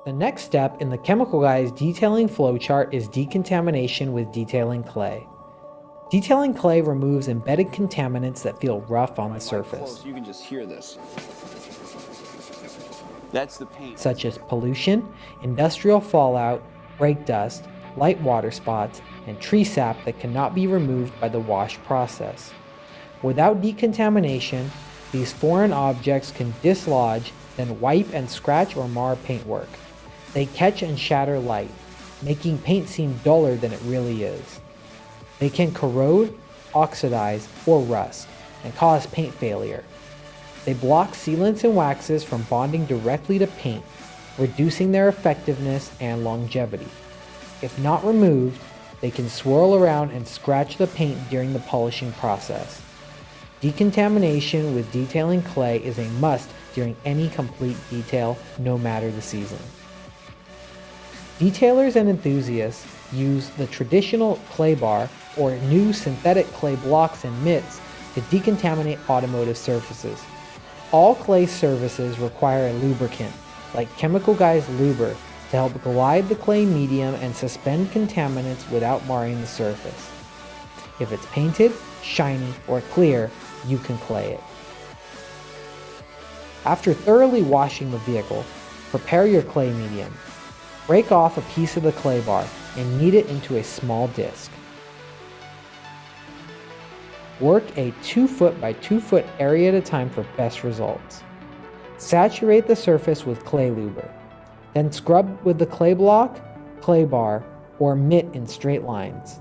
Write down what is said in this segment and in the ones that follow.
The next step in the chemical guy's detailing flowchart is decontamination with detailing clay. Detailing clay removes embedded contaminants that feel rough on the surface. You can just hear this. That's the paint. Such as pollution, industrial fallout, brake dust, light water spots, and tree sap that cannot be removed by the wash process. Without decontamination, these foreign objects can dislodge, then wipe and scratch or mar paintwork. They catch and shatter light, making paint seem duller than it really is. They can corrode, oxidize, or rust, and cause paint failure. They block sealants and waxes from bonding directly to paint, reducing their effectiveness and longevity. If not removed, they can swirl around and scratch the paint during the polishing process. Decontamination with detailing clay is a must during any complete detail, no matter the season. Detailers and enthusiasts use the traditional clay bar or new synthetic clay blocks and mitts to decontaminate automotive surfaces. All clay surfaces require a lubricant, like Chemical Guy's Luber, to help glide the clay medium and suspend contaminants without marring the surface. If it's painted, shiny, or clear, you can clay it. After thoroughly washing the vehicle, prepare your clay medium. Break off a piece of the clay bar and knead it into a small disc. Work a 2 foot by 2 foot area at a time for best results. Saturate the surface with clay luber. Then scrub with the clay block, clay bar, or mitt in straight lines.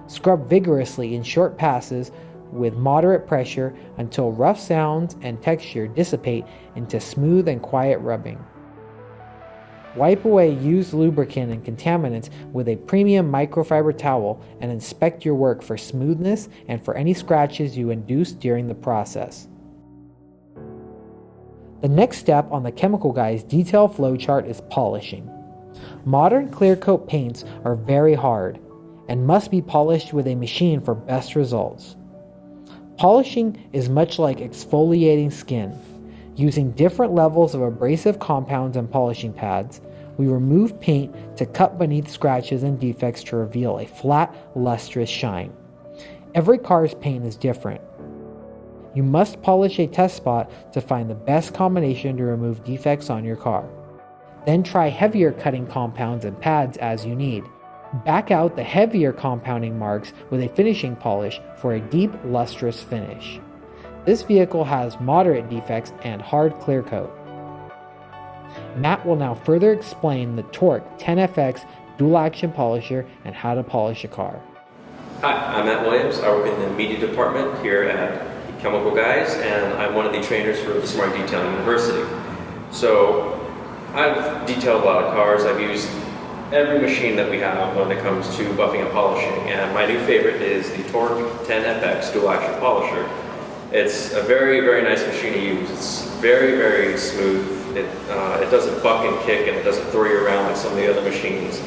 Scrub vigorously in short passes with moderate pressure until rough sounds and texture dissipate into smooth and quiet rubbing. Wipe away used lubricant and contaminants with a premium microfiber towel and inspect your work for smoothness and for any scratches you induce during the process. The next step on the Chemical Guy's detail flowchart is polishing. Modern clear coat paints are very hard and must be polished with a machine for best results. Polishing is much like exfoliating skin. Using different levels of abrasive compounds and polishing pads, we remove paint to cut beneath scratches and defects to reveal a flat, lustrous shine. Every car's paint is different. You must polish a test spot to find the best combination to remove defects on your car. Then try heavier cutting compounds and pads as you need. Back out the heavier compounding marks with a finishing polish for a deep, lustrous finish. This vehicle has moderate defects and hard clear coat. Matt will now further explain the Torque 10FX dual action polisher and how to polish a car. Hi, I'm Matt Williams. I work in the media department here at Chemical Guys, and I'm one of the trainers for the Smart Detailing University. So I've detailed a lot of cars. I've used every machine that we have when it comes to buffing and polishing, and my new favorite is the Torque 10FX dual action polisher. It's a very, very nice machine to use. It's very, very smooth. It doesn't buck and kick, and it doesn't throw you around like some of the other machines.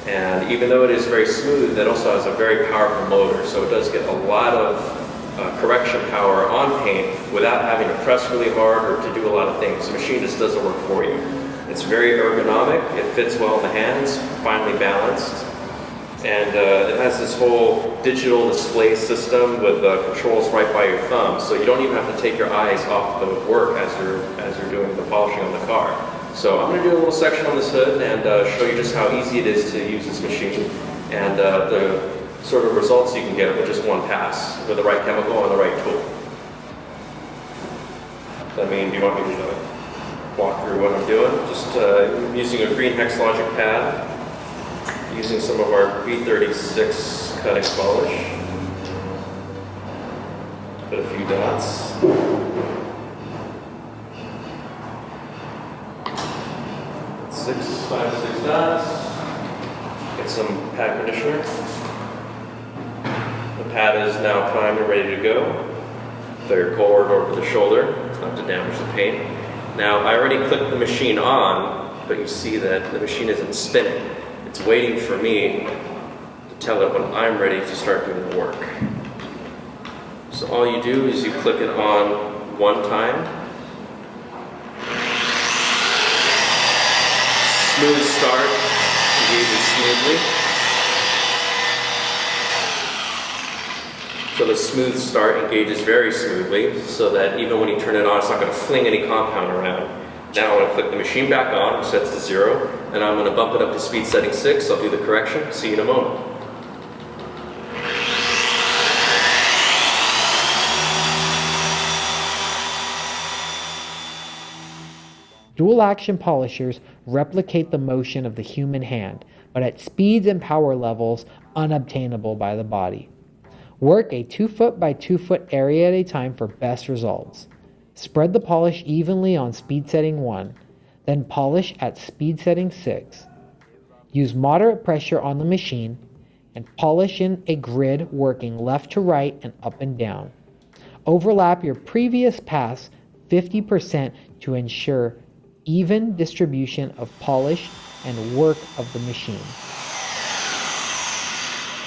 And even though it is very smooth, it also has a very powerful motor, so it does get a lot of correction power on paint without having to press really hard or to do a lot of things. The machine just does the work for you. It's very ergonomic, it fits well in the hands, finely balanced, and it has this whole digital display system with controls right by your thumb, so you don't even have to take your eyes off the work as you're doing the polishing on the car. So I'm going to do a little section on this hood and show you just how easy it is to use this machine and the sort of results you can get with just one pass with the right chemical and the right tool. I mean, do you want me to walk through what I'm doing? Just using a green Hexlogic pad, using some of our B36 cutting polish, put a few dots. Five, six dots. Get some pad conditioner. The pad is now primed and ready to go. Third cord over the shoulder, not to damage the paint. Now, I already clicked the machine on, but you see that the machine isn't spinning. It's waiting for me to tell it when I'm ready to start doing the work. So all you do is you click it on one time. smooth start engages smoothly. So the smooth start engages very smoothly so that even when you turn it on, it's not going to fling any compound around. Now I'm going to click the machine back on, which sets to 0, and I'm going to bump it up to speed setting 6. I'll do the correction. See you in a moment. Dual action polishers replicate the motion of the human hand, but at speeds and power levels unobtainable by the body. Work a 2 foot by 2 foot area at a time for best results. Spread the polish evenly on speed setting 1, then polish at speed setting 6. Use moderate pressure on the machine and polish in a grid working left to right and up and down. Overlap your previous pass 50% to ensure even distribution of polish and work of the machine.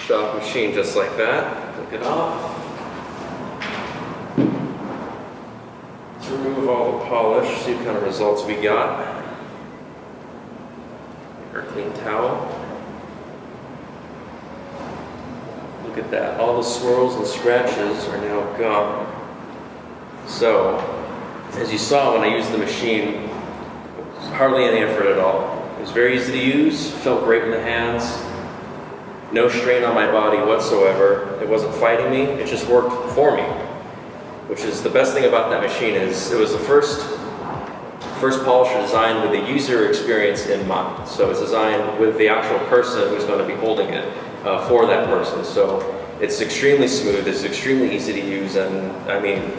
Shut off machine just like that. Click it off. Let's remove all the polish, see what kind of results we got. Our clean towel. Look at that. All the swirls and scratches are now gone. So, as you saw when I used the machine, hardly any effort at all. It was very easy to use, felt great in the hands. No strain on my body whatsoever. It wasn't fighting me, it just worked for me. Which is the best thing about that machine is it was the first polisher designed with the user experience in mind. So it's designed with the actual person who's going to be holding it for that person. So it's extremely smooth, it's extremely easy to use, and I mean,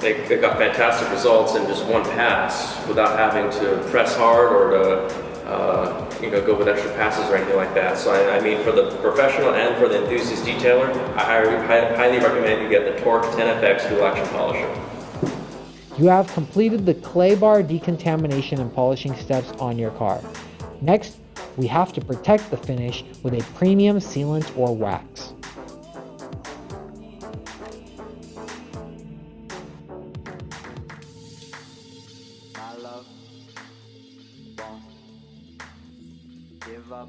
they got fantastic results in just one pass without having to press hard or to go with extra passes or anything like that. So I mean, for the professional and for the enthusiast detailer, I highly recommend you get the Torque 10FX dual action polisher. You have completed the clay bar decontamination and polishing steps on your car. Next, we have to protect the finish with a premium sealant or wax. My love won't give up.